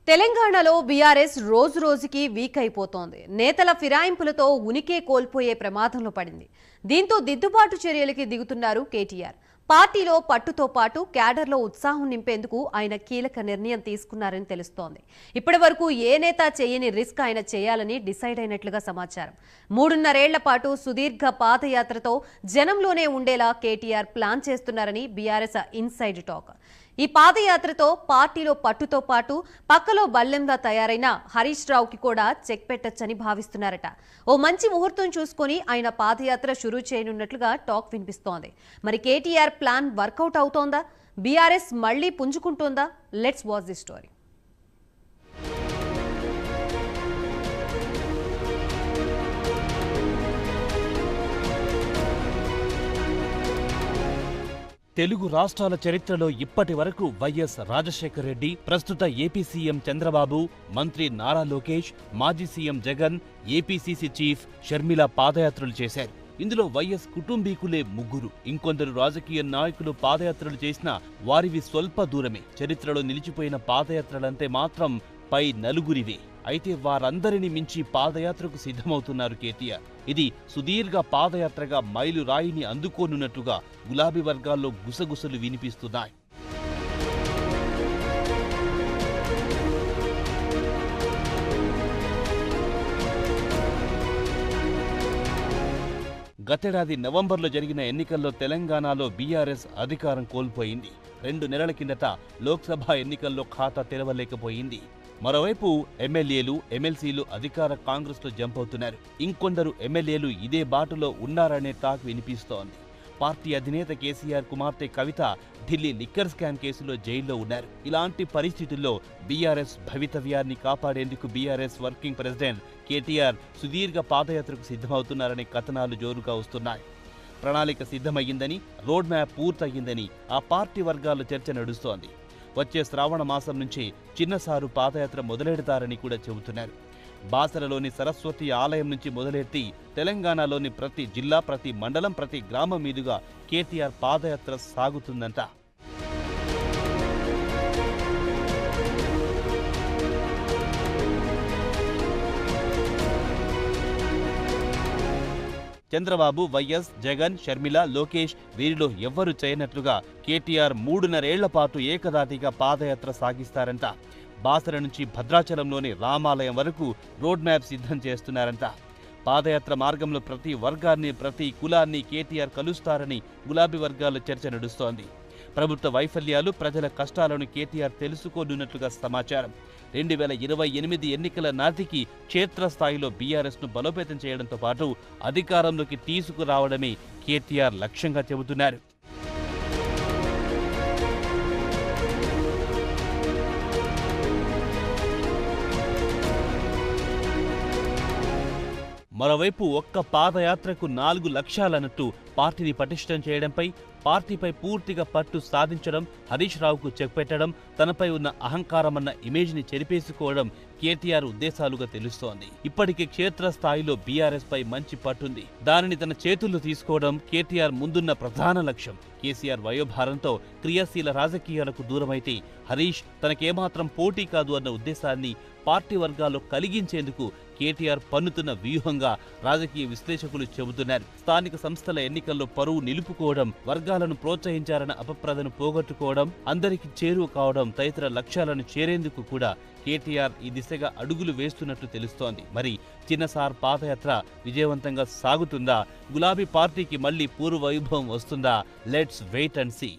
తెలంగాణలో బీఆర్ఎస్ రోజు రోజుకి వీక్ అయిపోతోంది. నేతల ఫిరాయింపులతో ఉనికే కోల్పోయే ప్రమాదంలో పడింది. దీంతో దిద్దుబాటు చర్యలకి దిగుతున్నారు కేటీఆర్. పార్టీలో పట్టుతో పాటు క్యాడర్లో ఉత్సాహం నింపేందుకు ఆయన కీలక నిర్ణయం తీసుకున్నారని తెలుస్తోంది. ఇప్పటి వరకు ఏ నేత చేయని రిస్క్ ఆయన చేయాలని డిసైడ్ అయినట్లుగా సమాచారం. 3.5 ఏళ్ల పాటు సుదీర్ఘ పాదయాత్రతో జనంలోనే ఉండేలా కేటీఆర్ ప్లాన్ చేస్తున్నారని బీఆర్ఎస్ ఇన్సైడ్ టాక్. ఈ పాదయాత్రతో పార్టీలో పట్టుతో పాటు పక్కలో బల్లెంగా తయారైన హరీష్ రావుకి కూడా చెక్ పెట్టొచ్చని భావిస్తున్నారట. ఓ మంచి ముహూర్తం చూసుకుని ఆయన పాదయాత్ర షురూ చేయనున్నట్లుగా టాక్ వినిపిస్తోంది. మరి కేటీఆర్ ప్లాన్ వర్కౌట్ అవుతోందా? బీఆర్ఎస్ మళ్లీ పుంజుకుంటోందా? Let's watch the story. Telugu రాష్ట్రాల చరిత్రలో ఇప్పటి వరకు వైఎస్ రాజశేఖర్ రెడ్డి, ప్రస్తుత ఏపీ సీఎం చంద్రబాబు, మంత్రి నారా లోకేష్, మాజీ CM Jagan, APCC chief Sharmila పాదయాత్రలు చేశారు. ఇందులో వైఎస్ కుటుంబీకులే 3. ఇంకొందరు రాజకీయ నాయకులు పాదయాత్రలు చేసినా వారివి స్వల్ప దూరమే. చరిత్రలో నిలిచిపోయిన పాదయాత్రలంటే మాత్రం పై 4 అయితే వారందరిని మించి పాదయాత్రకు సిద్ధమవుతున్నారు కేటీఆర్. ఇది సుదీర్ఘ పాదయాత్రగా మైలురాయిని అందుకోనున్నట్టుగా గులాబీ వర్గాల్లో గుసగుసలు వినిపిస్తున్నాయి. గతేడాది నవంబర్లో జరిగిన ఎన్నికల్లో తెలంగాణలో బీఆర్ఎస్ అధికారం కోల్పోయింది. 2 నెలల కిందట లోక్సభ ఎన్నికల్లో ఖాతా తెరవలేకపోయింది. మరోవైపు ఎమ్మెల్యేలు, ఎమ్మెల్సీలు అధికార కాంగ్రెస్లో జంప్ అవుతున్నారు. ఇంకొందరు ఎమ్మెల్యేలు ఇదే బాటలో ఉన్నారనే టాక్ వినిపిస్తోంది. పార్టీ అధినేత కేసీఆర్ కుమార్తె కవిత ఢిల్లీ లిక్కర్ స్కామ్ కేసులో జైల్లో ఉన్నారు. ఇలాంటి పరిస్థితుల్లో బీఆర్ఎస్ భవితవ్యాన్ని కాపాడేందుకు బీఆర్ఎస్ వర్కింగ్ ప్రెసిడెంట్ కేటీఆర్ సుదీర్ఘ పాదయాత్రకు సిద్ధమవుతున్నారనే కథనాలు జోరుగా వస్తున్నాయి. ప్రణాళిక సిద్ధమయ్యిందని, రోడ్ మ్యాప్ పూర్తయిందని ఆ పార్టీ వర్గాల్లో చర్చ నడుస్తోంది. వచ్చే శ్రావణ మాసం నుంచి చిన్నసారు పాదయాత్ర మొదలెడతారని కూడా చెబుతున్నారు. బాసరలోని సరస్వతి ఆలయం నుంచి మొదలెట్టి తెలంగాణలోని ప్రతి జిల్లా, ప్రతి మండలం, ప్రతి గ్రామం మీదుగా కేటీఆర్ పాదయాత్ర సాగుతుందంట. చంద్రబాబు, వైఎస్, జగన్, షర్మిల, లోకేష్ వీరిలో ఎవ్వరూ చేయనట్లుగా కేటీఆర్ 3.5 ఏళ్ల పాటు ఏకదాటిగా పాదయాత్ర సాగిస్తారంట. బాసర నుంచి భద్రాచలంలోని రామాలయం వరకు రోడ్ మ్యాప్ సిద్ధం చేస్తున్నారంట. పాదయాత్ర మార్గంలో ప్రతి వర్గాన్ని, ప్రతి కులాన్ని కేటీఆర్ కలుస్తారని గులాబీ వర్గాల చర్చ నడుస్తోంది. ప్రభుత్వ వైఫల్యాలు, ప్రజల కష్టాలను కేటీఆర్ తెలుసుకోనున్నట్లుగా సమాచారం. 2028 ఎన్నికల నాటికి క్షేత్రస్థాయిలో బీఆర్ఎస్ను బలోపేతం చేయడంతో పాటు అధికారంలోకి తీసుకురావడమే కేటీఆర్ లక్ష్యంగా చెబుతున్నారు. మరోవైపు ఒక్క పాదయాత్రకు 4 లక్ష్యాలన్నట్టు పార్టీని పటిష్టం చేయడంపై, పార్టీపై పూర్తిగా పట్టు సాధించడం, హరీష్ రావుకు చెక్ పెట్టడం, తనపై ఉన్న అహంకారమన్న ఇమేజ్ని చెరిపేసుకోవడం కేటీఆర్ ఉద్దేశాలుగా తెలుస్తోంది. ఇప్పటికే క్షేత్రస్థాయిలో బీఆర్ఎస్ పై మంచి పట్టుంది. దానిని తన చేతుల్లో తీసుకోవడం కేటీఆర్ ముందున్న ప్రధాన లక్ష్యం. కేసీఆర్ వయోభారంతో క్రియాశీల రాజకీయాలకు దూరమైతే హరీష్ తనకేమాత్రం పోటీ కాదు అన్న ఉద్దేశాన్ని పార్టీ వర్గాల్లో కలిగించేందుకు కేటీఆర్ పన్నుతున్న వ్యూహంగా రాజకీయ విశ్లేషకులు చెబుతున్నారు. స్థానిక సంస్థల ఎన్నికల్లో పరువు నిలుపుకోవడం, వర్గాలను ప్రోత్సహించారన్న అపప్రదను పోగొట్టుకోవడం, అందరికీ చేరువ కావడం తదితర లక్ష్యాలను చేరేందుకు కూడా కేటీఆర్ ఈ దిశగా అడుగులు వేస్తున్నట్టు తెలుస్తోంది. మరి చిన్నసార్ పాదయాత్ర విజయవంతంగా సాగుతుందా? గులాబీ పార్టీకి మళ్లీ పూర్వ వైభవం వస్తుందా? Let's wait and see.